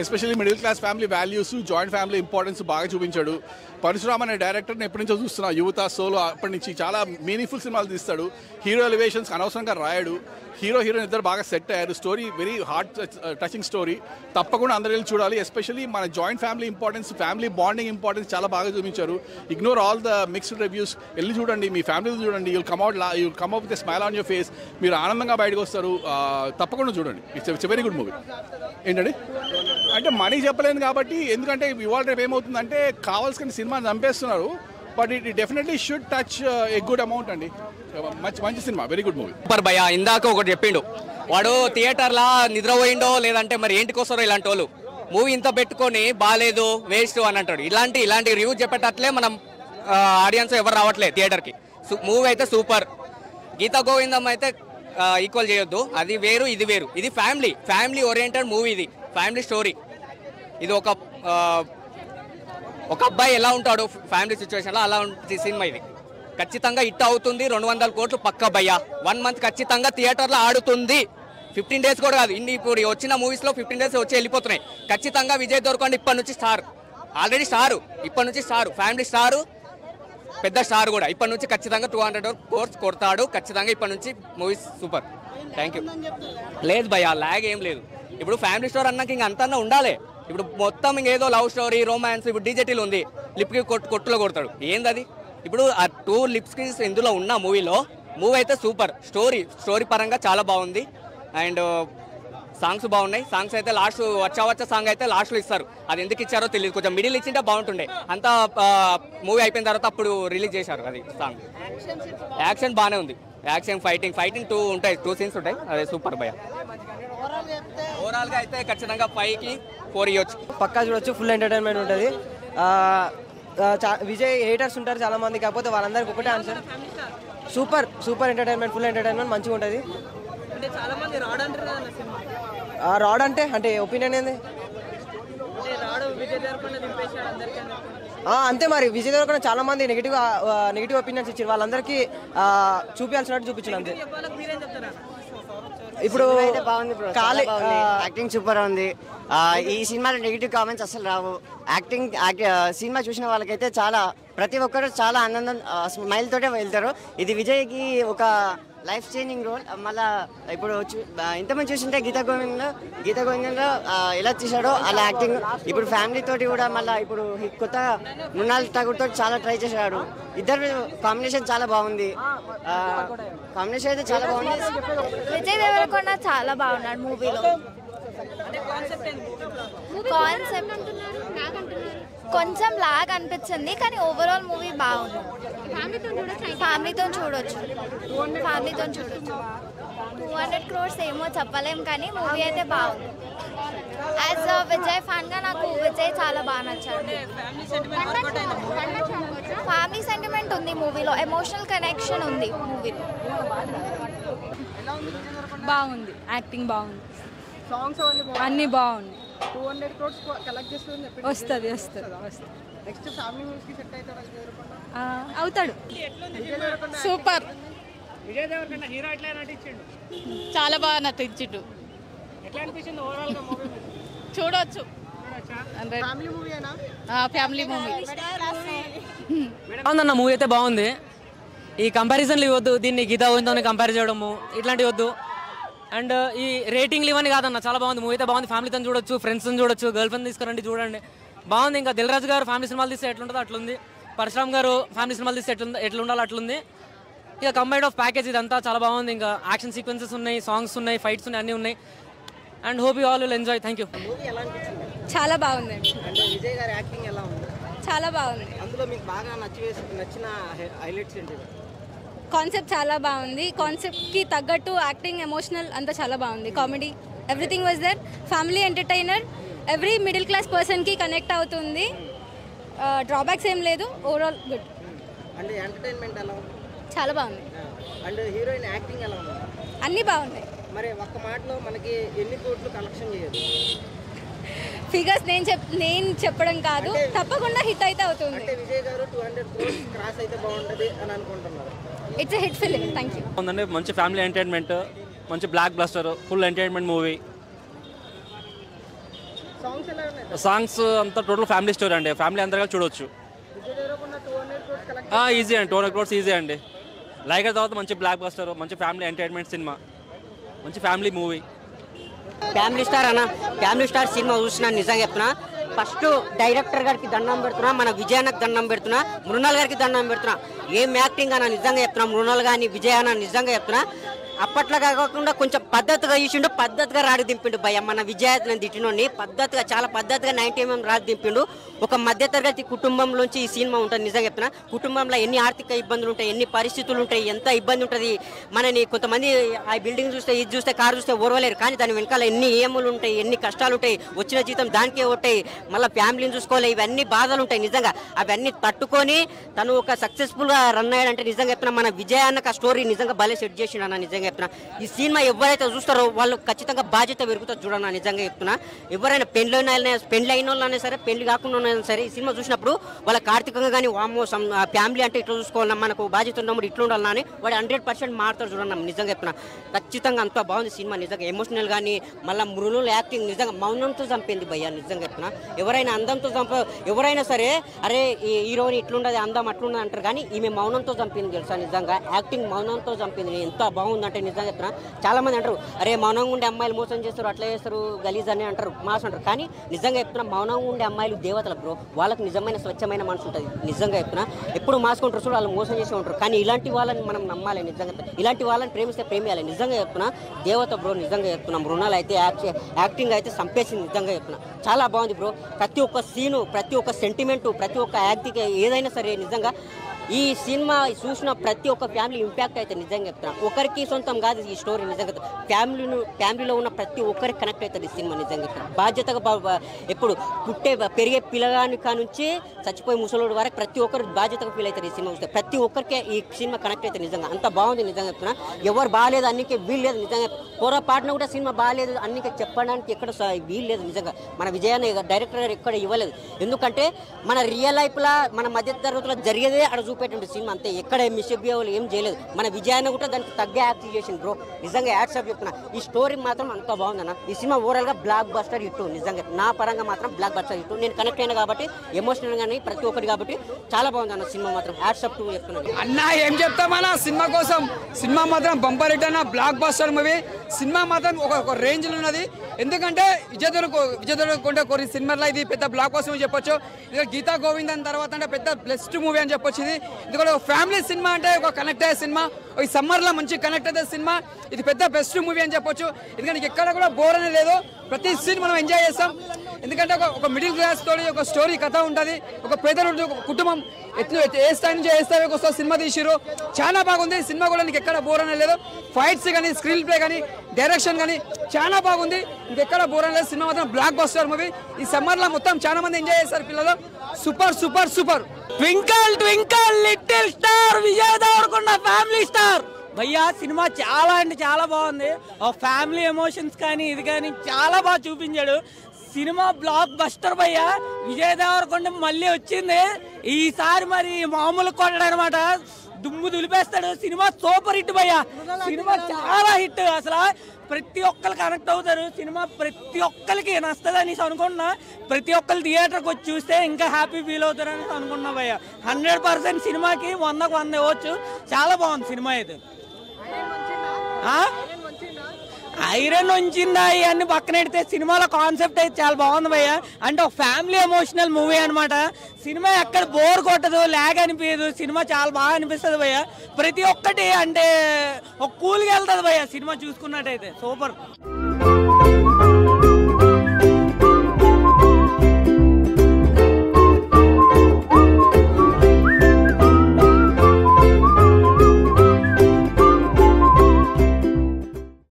Especially middle class family values, joint family importance బాగా చూపించాడు. పరశురామ్ అనే డైరెక్టర్ని ఎప్పటి నుంచో చూస్తున్నా, యువత, సోలో అప్పటి నుంచి చాలా మీనింగ్ఫుల్ సినిమాలు తీస్తాడు. హీరో ఎలివేషన్స్ అనవసరంగా రాయడు. హీరోయిన్ ఇద్దరు బాగా సెట్ అయ్యారు. Story very heart touching story, తప్పకుండా అందరూ వెళ్ళి చూడాలి. ఎస్పెషల్లీ మన joint family importance, family bonding importance చాలా బాగా చూపించారు. Ignore all the mixed reviews, వెళ్ళి చూడండి, మీ ఫ్యామిలీతో చూడండి. You'll come out with smile on your face. మీరు ఆనందంగా బయటకు వస్తారు. తప్పకుండా చూడండి. It's very good movie. ఏంటండి అంటే మనీ చెప్పలేదు కాబట్టి, ఎందుకంటే ఇవాళ రేపు ఏమవుతుందంటే కావాల్సిన సినిమాని చంపేస్తున్నారు. But it definitely should touch a good amount అండి. మంచి cinema, very good movie. Super భయ్యా. ఇందాక ఒకటి చెప్పిండు, వాడు థియేటర్లా నిద్రపోయిండో లేదంటే మరి ఏంటికి వస్తారో ఇలాంటి వాళ్ళు. మూవీ ఇంత పెట్టుకొని బాగాలేదు, వేస్ట్ అని అంటాడు. ఇలాంటి రివ్యూ చెప్పేటట్లే మనం ఆడియన్స్ ఎవరు రావట్లేదు థియేటర్కి. మూవీ అయితే సూపర్. గీతా గోవిందం అయితే ఈక్వల్ చేయొద్దు, అది వేరు ఇది వేరు. ఇది ఫ్యామిలీ ఓరియంటెడ్ మూవీ, ఇది ఫ్యామిలీ స్టోరీ. ఇది ఒక అబ్బాయి ఎలా ఉంటాడు ఫ్యామిలీ సిచ్యువేషన్లో, అలా ఉంటుంది సినిమా. ఇది ఖచ్చితంగా హిట్ అవుతుంది. 200 కోట్లు పక్క భయ్యా. 1 మంత్ ఖచ్చితంగా థియేటర్లో ఆడుతుంది. 15 డేస్ కూడా కాదు, ఇప్పుడు వచ్చిన మూవీస్లో 15 డేస్ వచ్చి వెళ్ళిపోతున్నాయి. ఖచ్చితంగా విజయ్ దేవరకొండ ఇప్పటి నుంచి స్టార్, ఆల్రెడీ స్టారు, ఇప్పటి నుంచి స్టారు, ఫ్యామిలీ స్టారు, పెద్ద స్టార్ కూడా. ఇప్పటి నుంచి ఖచ్చితంగా 200 కోర్స్ కొడతాడు ఖచ్చితంగా. ఇప్పటి నుంచి మూవీస్ సూపర్. Thank you. లేదు భయ్యా, లాగ్ ఏం లేదు. ఇప్పుడు ఫ్యామిలీ స్టోర్ అన్నాక ఇంక అంతన్నా ఉండాలి. ఇప్పుడు మొత్తం ఇంకేదో లవ్ స్టోరీ, రొమాన్స్, ఇప్పుడు డీజెటీలు ఉంది, లిప్కి కొట్టులో కొడతాడు. ఏంది అది? ఇప్పుడు ఆ 2 లిప్స్కి ఇందులో ఉన్న మూవీ అయితే సూపర్. స్టోరీ పరంగా చాలా బాగుంది. అండ్ సాంగ్స్ బాగున్నాయి. సాంగ్స్ అయితే లాస్ట్ వచ్చా సాంగ్ అయితే లాస్ట్లో ఇస్తారు. అది ఎందుకు ఇచ్చారో తెలియదు. కొంచెం మిడిల్ ఇచ్చింటే బాగుంటుండే. అంతా మూవీ అయిపోయిన తర్వాత అప్పుడు రిలీజ్ చేశారు అది సాంగ్. యాక్షన్ బాగానే ఉంది. యాక్షన్, ఫైటింగ్ 2 ఉంటాయి, 2 సీన్స్ ఉంటాయి. అదే సూపర్ భయ్యా. ఓవరాల్గా అయితే ఖచ్చితంగా 5కి 4 ఇవ్వచ్చు. పక్కా చూడొచ్చు. ఫుల్ ఎంటర్టైన్మెంట్ ఉంటుంది. విజయ్ హేటర్స్ ఉంటారు చాలా మంది, కాకపోతే వాళ్ళందరికీ ఒకటే answer, super entertainment, full entertainment, మంచిగా ఉంటుంది. రాడ్ అంటే ఒపీనియన్ ఏంది? అంతే మరి. విజయ్ దేవరకొండ చాలా మంది నెగిటివ్ ఒపీనియన్స్ ఇచ్చారు. వాళ్ళందరికీ చూపించాల్సినట్టు చూపించారు అంతే. ఇప్పుడు యాక్టింగ్ సూపర్ ఉంది. ఈ సినిమాలో నెగిటివ్ కామెంట్స్ అసలు రావు. సినిమా చూసిన వాళ్ళకైతే ప్రతి ఒక్కరు చాలా ఆనందం, స్మైల్ తోటే వెళ్తారు. ఇది విజయ్కి ఒక లైఫ్ చేంజింగ్ రోల్. మళ్ళీ ఇప్పుడు ఇంతమంది చూసింటే గీతా గోవిందంలో ఎలా తీశాడో అలా యాక్టింగ్. ఇప్పుడు ఫ్యామిలీ తోటి కూడా మళ్ళీ ఇప్పుడు కొత్త మృణాల్ ఠాకూర్ తోటి చాలా ట్రై చేశాడు. ఇద్దరు కాంబినేషన్ చాలా బాగుంది. కాంబినేషన్ అయితే చాలా బాగుంది. విజయ్ దేవరకొండ చాలా బాగున్నాడు మూవీలో. కాన్సెప్ట్ కొంచెం లాగ్ అనిపించింది, కానీ ఓవరాల్ మూవీ బాగుంది. ఫ్యామిలీతో చూడొచ్చు. 200 crores ఏమో చెప్పలేం, కానీ మూవీ అయితే బాగుంది. యాజ్ అ విజయ్ ఫ్యాన్గా నాకు విజయ్ చాలా బాగా నచ్చాడు. ఫ్యామిలీ సెంటిమెంట్ ఉంది మూవీలో, ఎమోషనల్ కనెక్షన్ ఉంది మూవీలో. బాగుంది, యాక్టింగ్ బాగుంది, అన్నీ బాగుంది. 200 crores కలెక్ట్ చేస్తుంది. వస్తుంది. నెక్స్ట్ ఫ్యామిలీ మూవీస్ కి సెట్ అవుతాడు. సూపర్. విజయ్ దేవరకొండ హీరో ఎట్లా నటించిండు? చాలా బాగా నటించిండు. ఎట్లా అనిపించింది ఓవరాల్ గా మూవీ? చూడొచ్చు. ఫ్యామిలీ మూవీనా? Family movie. బాగుందన్న, మూవీ అయితే బాగుంది. ఈ కంపారిజన్లు ఇవ్వద్దు, దీన్ని గీతా గోవిందంతో కంపేర్ చేయడము ఇట్లాంటివి వద్దు. అండ్ ఈ రేటింగ్లు ఇవన్నీ కాదన్న, చాలా బాగుంది. మూవీ అయితే బాగుంది. ఫ్యామిలీతో చూడొచ్చు, ఫ్రెండ్స్తో చూడొచ్చు, గర్ల్ ఫ్రెండ్ తీసుకురండి చూడండి, బాగుంది. ఇంకా దిల్ రాజు గారు ఫ్యామిలీ సినిమాలు తీస్తే ఎట్లుంటుందో అట్లుంది. పరశురామ్ గారు ఫ్యామిలీ సినిమాలు తీస్తే ఎట్లుండాలో అట్లుంది. ఇక కంబైండ్ ఆఫ్ ప్యాకేజ్ ఇదంతా చాలా బాగుంది. ఇంకా యాక్షన్ సీక్వెన్సెస్ ఉన్నాయి, సాంగ్స్ ఉన్నాయి, ఫైట్స్ ఉన్నాయి, అన్నీ ఉన్నాయి. And hope you all will enjoy. Thank you. చాలా బాగుంది. విజయ్ గారి యాక్టింగ్ ఎలా ఉంది? చాలా బాగుంది. అందులో మీకు బాగా నచ్చిన హైలైట్స్ ఏంటి? కాన్సెప్ట్ చాలా బాగుంది. కాన్సెప్ట్కి తగ్గట్టు యాక్టింగ్, ఎమోషనల్ అంతా చాలా బాగుంది. Comedy, everything was there. Family entertainer, every middle class పర్సన్కి కనెక్ట్ అవుతుంది. డ్రాబ్యాక్స్ ఏం లేదు. Overall good. అంటే ఎంటర్టైన్మెంట్ ఎలా ఉంది? చాలా బాగుంది. అండ్ హీరోయిన్ యాక్టింగ్ ఎలా ఉంది? అన్నీ బాగున్నాయి. మరి ఒక్క మాటలో మనకి ఎన్ని కోట్లు కలెక్షన్ చేయదు? ఫిగర్స్ నేను చెప్పడం కాదు, తప్పకుండా హిట్ అయితే అవుతుంది. అంటే విజయ్ గారు 200 crores క్రాస్ అయితే బాగుంటుంది అని అనుకుంటున్నారు. It's hit film. Thank you. ఉందండి, మంచి ఫ్యామిలీ ఎంటర్టైన్మెంట్, మంచి blockbuster, full entertainment movie. Songs ఎలా ఉన్నాయి? సాంగ్స్ అంతా టోటల్ ఫ్యామిలీ స్టోరీ అండి, ఫ్యామిలీ అందరిగా చూడొచ్చు. Vijay Deverakonda 200 crores collect easy అండి, 200 crores ఈజీ అండి. లైగర్ తర్వాత మంచి బ్లాక్ బస్టర్, మంచి ఫ్యామిలీ ఎంటర్టైన్మెంట్ సినిమా, మంచి ఫ్యామిలీ మూవీ. ఫ్యామిలీ స్టార్ అన్న, ఫ్యామిలీ స్టార్ సినిమా చూసినా నిజంగా చెప్తున్నా. ఫస్ట్ డైరెక్టర్ గారికి దండం పెడుతున్నా, మన విజయానికి దండం పెడుతున్నా, మృణాల్ గారికి దండం పెడుతున్నా. ఏం యాక్టింగ్ అన్న నిజంగా చెప్తున్నా, మృణాల్ గాని విజయ్ అన్న నిజంగా చెప్తున్నా. అప్పట్లో కాకుండా కొంచెం పద్ధతిగా చూసిండు, పద్ధతిగా రాడి దింపిండు భయ. మన విజయాన్ని తిట్టినోడిని పద్ధతిగా, చాలా పద్ధతిగా 90mm రాడి దింపిండు. ఒక మధ్యతరగతి కుటుంబంలోంచి ఈ సినిమా ఉంటుంది నిజంగా చెప్తున్నా. కుటుంబంలో ఎన్ని ఆర్థిక ఇబ్బందులు ఉంటాయి, ఎన్ని పరిస్థితులు ఉంటాయి, ఎంత ఇబ్బంది ఉంటుంది. మనని కొంతమంది ఆ బిల్డింగ్ చూస్తే, ఇది చూస్తే, కారు చూస్తే ఓర్వలేరు, కానీ దాని వెనకాల ఎన్ని ఈఎంలు ఉంటాయి, ఎన్ని కష్టాలు ఉంటాయి, వచ్చిన జీతం దానికే ఉంటాయి, మళ్ళీ ఫ్యామిలీని చూసుకోవాలి, ఇవన్నీ బాధలు ఉంటాయి నిజంగా. అవన్నీ తట్టుకొని తను ఒక సక్సెస్ఫుల్గా రన్ అయ్యాడంటే నిజంగా చెప్తున్నా మన విజయాన్నకు ఆ స్టోరీ నిజంగా భలే సెట్ చేసిండు అన్న నిజంగా చెప్తున్నా. ఈ సినిమా ఎవరైతే చూస్తారో వాళ్ళు ఖచ్చితంగా బాధ్యత పెరుగుతుంది చూడన్నా నిజంగా చెప్తున్నా. ఎవరైనా పెళ్లి అయిన వాళ్ళైనా సరే, పెళ్లి కాకుండా సరే ఈ సినిమా చూసినప్పుడు వాళ్ళకి ఆర్థికంగా కానీ వామో ఫ్యామిలీ అంటే ఇట్లా చూసుకోవాలన్నా, మనకు బాధ్యత ఉన్నప్పుడు ఇట్లా ఉండాలన్నా అని వాడు 100% మారుతారు చూడన్నా నిజంగా చెప్తున్నా. ఖచ్చితంగా అంత బాగుంది సినిమా నిజంగా. ఎమోషనల్ కానీ మళ్ళీ మృణుల యాక్టింగ్ నిజంగా మౌనంతో చంపింది భయ్యా నిజంగా చెప్తున్నా. ఎవరైనా అందంతో ఎవరైనా సరే అరే ఈ హీరోని ఇట్లుండదు, అందం అట్లుండదు అంటారు, కానీ ఈమె మౌనంతో చంపింది తెలుసా నిజంగా. యాక్టింగ్ మౌనంతో చంపింది, ఎంత బాగుందంటే నిజంగా చెప్తున్నా. చాలా మంది అంటారు అరే మౌనంగా ఉండే అమ్మాయిలు మోసం చేస్తారు, అట్లా చేస్తారు, గలీజ్ అని అంటారు, మాస్ అంటారు, కానీ నిజంగా చెప్తున్నా మౌనంగా ఉండే అమ్మాయిలు దేవతలు బ్రో. వాళ్ళకి నిజమైన స్వచ్ఛమైన మనసు ఉంటుంది నిజంగా చెప్తున్నా. ఎప్పుడు మాసుకుంటారు చూడు, వాళ్ళు మోసం చేసి ఉంటారు, కానీ ఇలాంటి వాళ్ళని మనం నమ్మాలి నిజంగా. ఇలాంటి వాళ్ళని ప్రేమిస్తే ప్రేమియాలి నిజంగా చెప్తున్నా. దేవత బ్రో నిజంగా చెప్తున్నా. మృణాలు అయితే యాక్టింగ్ అయితే సంపేసింది నిజంగా చెప్తున్నా. చాలా బాగుంది బ్రో. ప్రతి ఒక్క సీను, ప్రతి ఒక్క సెంటిమెంటు, ప్రతి ఒక్క యాక్టింగ్ ఏదైనా సరే నిజంగా ఈ సినిమా చూసిన ప్రతి ఒక్క ఫ్యామిలీ ఇంపాక్ట్ అయితే నిజంగా చెప్తున్నా. ఒకరికి సొంతం కాదు ఈ స్టోరీ నిజంగా. ఫ్యామిలీలో ఉన్న ప్రతి ఒక్కరికి కనెక్ట్ అవుతుంది ఈ సినిమా నిజంగా చెప్తున్నా. బాధ్యతగా ఎప్పుడు పెరిగే పిల్లగాని కానుంచి చచ్చిపోయి ముసలోడు వరకు ప్రతి ఒక్కరు బాధ్యతగా ఫీల్ అవుతారు ఈ సినిమా చూస్తే. ప్రతి ఒక్కరికి ఈ సినిమా కనెక్ట్ అవుతుంది నిజంగా. అంత బాగుంది నిజంగా చెప్తున్నా. ఎవరు బాగాలేదు అన్నికి వీలు లేదు నిజంగా. పొరపాటున కూడా సినిమా బాగాలేదు అన్నికి చెప్పడానికి ఎక్కడ వీలు లేదు నిజంగా. మన విజయాన్ని డైరెక్టర్ గారు ఎక్కడ ఇవ్వలేదు, ఎందుకంటే మన రియల్ లైఫ్లో మన మధ్య తరగతిలో జరిగేదే అక్కడ చూపెట్టిండు సినిమా అంతే. ఎక్కడ మిస్బిహేవ్ ఏం చేయలేదు. మన విజయాన్ని కూడా దానికి తగ్గ యాక్ట్ చేసింది బ్రో నిజంగా. యాక్సెప్ట్ చెప్తున్నా. ఈ స్టోరీ మాత్రం అంత బాగుందన్న. ఈ సినిమా ఓవరాల్గా బ్లాక్ బస్టర్ హిట్ నిజంగా. నా పరంగా మాత్రం బ్లాక్ బస్టర్ హిట్. నేను కనెక్ట్ అయినా కాబట్టి ఎమోషనల్ గానీ ప్రతి ఒక్కటి కాబట్టి చాలా బాగుందన్న సినిమా మాత్రం. యాక్సెప్ట్ చెప్తున్నాను అన్న. ఏం చెప్తామన్నా సినిమా కోసం. సినిమా మాత్రం బంపర్ హిట్ అన్న, బ్లాక్ బస్టర్ మూవీ. సినిమా మాత్రం ఒక రేంజ్లో ఉన్నది. ఎందుకంటే విజయ్ దేవరకొండ కొన్ని సినిమాలో ఇది పెద్ద బ్లాక్ బస్టర్ చెప్పొచ్చు. ఇది గీతా గోవింద్ అని తర్వాత అంటే పెద్ద బెస్ట్ మూవీ అని చెప్పొచ్చు. ఇది ఎందుకంటే ఒక ఫ్యామిలీ సినిమా, అంటే ఒక కనెక్ట్ అయ్యే సినిమా, ఈ సమ్మర్లో మంచి కనెక్ట్ అయ్యే సినిమా. ఇది పెద్ద బెస్ట్ మూవీ అని చెప్పొచ్చు. ఎందుకంటే ఎక్కడ కూడా బోర్ అనేది లేదు, ప్రతి సీన్ మనం ఎంజాయ్ చేస్తాం. ఎందుకంటే ఒక మిడిల్ క్లాస్ తోటి ఒక స్టోరీ కథ ఉంటుంది. ఒక పేద కుటుంబం ఏ స్థాయి నుంచి ఏ స్థాయికి వస్తో సినిమా తీసిరు. చాలా బాగుంది సినిమా కూడా. నీకు ఎక్కడ బోర్ అనేది లేదు. ఫైట్స్ కానీ, స్క్రీన్ ప్లే కానీ, డైరెక్షన్ కానీ చాలా బాగుంది. ఇంకెక్కడ బోర్ అనేది లేదు. సినిమా మాత్రం బ్లాక్ బస్టర్ మూవీ. ఈ సమ్మర్లో మొత్తం చాలా మంది ఎంజాయ్ చేస్తారు పిల్లలు. Super super super. Twinkle twinkle little star Vijay Deverakonda family star భయ్యా. సినిమా చాలా అంటే చాలా బాగుంది. ఫ్యామిలీ ఎమోషన్స్ కానీ ఇది కానీ చాలా బాగా చూపించాడు. సినిమా బ్లాక్ బస్టర్ భయ్యా. విజయ్ దేవరకొండ మళ్ళీ వచ్చింది ఈసారి, మరి మామూలు కొట్టడు అనమాట. దుమ్ము దులిపేస్తాడు. సినిమా సూపర్ హిట్ భయ్యా. సినిమా చాలా హిట్. అసలు ప్రతి ఒక్కరు కనెక్ట్ అవుతారు. సినిమా ప్రతి ఒక్కరికి నచ్చదు అనేసి అనుకుంటున్నా. ప్రతి ఒక్కరు థియేటర్కి వచ్చి చూస్తే ఇంకా హ్యాపీ ఫీల్ అవుతారు అనేసి అనుకుంటున్నా భయ్యా. 100% సినిమాకి 100కు 100 ఇవ్వచ్చు. చాలా బాగుంది సినిమా అయితే. ఐరన్ ఉంచిందా ఇవన్నీ పక్కన పెడితే సినిమాలో కాన్సెప్ట్ అయితే చాలా బాగుంది భయ్య. అంటే ఒక ఫ్యామిలీ ఎమోషనల్ మూవీ అనమాట. సినిమా ఎక్కడ బోర్ కొట్టదు, ల్యాగ్ అనిపించదు. సినిమా చాలా బాగా అనిపిస్తుంది భయ్య. ప్రతి ఒక్కటి అంటే ఒక కూల్గా వెళ్తుంది భయ్య సినిమా చూసుకున్నట్టయితే. సూపర్.